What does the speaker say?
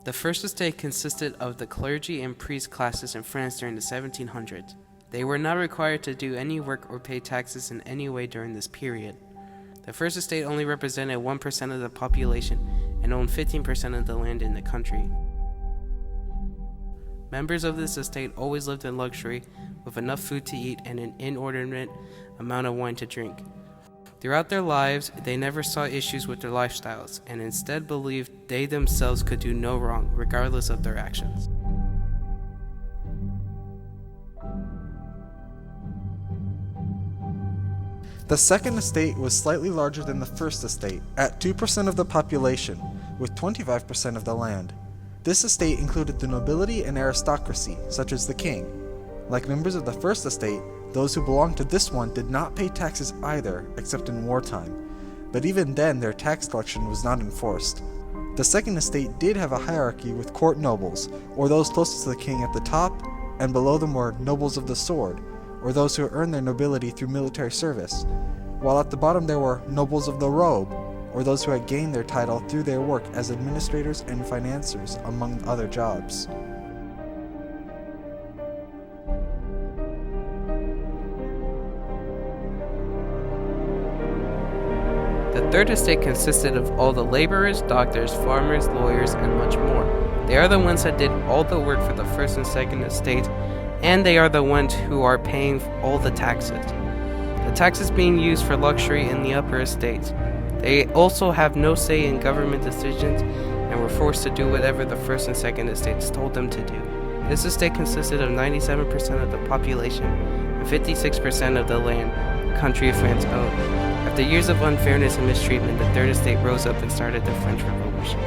The First Estate consisted of the clergy and priest classes in France during the 1700s. They were not required to do any work or pay taxes in any way during this period. The First Estate only represented 1% of the population and owned 15% of the land in the country. Members of this estate always lived in luxury, with enough food to eat and an inordinate amount of wine to drink. Throughout their lives, they never saw issues with their lifestyles, and instead believed they themselves could do no wrong, regardless of their actions. The Second Estate was slightly larger than the First Estate, at 2% of the population, with 25% of the land. This estate included the nobility and aristocracy, such as the king. Like members of the First Estate, those who belonged to this one did not pay taxes either, except in wartime. But even then, their tax collection was not enforced. The Second Estate did have a hierarchy with court nobles, or those closest to the king at the top, and below them were nobles of the sword, or those who earned their nobility through military service, while at the bottom there were nobles of the robe, or those who had gained their title through their work as administrators and financiers, among other jobs. The Third Estate consisted of all the laborers, doctors, farmers, lawyers, and much more. They are the ones that did all the work for the First and Second Estate, and they are the ones who are paying all the taxes. The taxes being used for luxury in the Upper Estates. They also have no say in government decisions and were forced to do whatever the First and Second Estates told them to do. This estate consisted of 97% of the population and 56% of the land the country of France owned. After years of unfairness and mistreatment, the Third Estate rose up and started the French Revolution.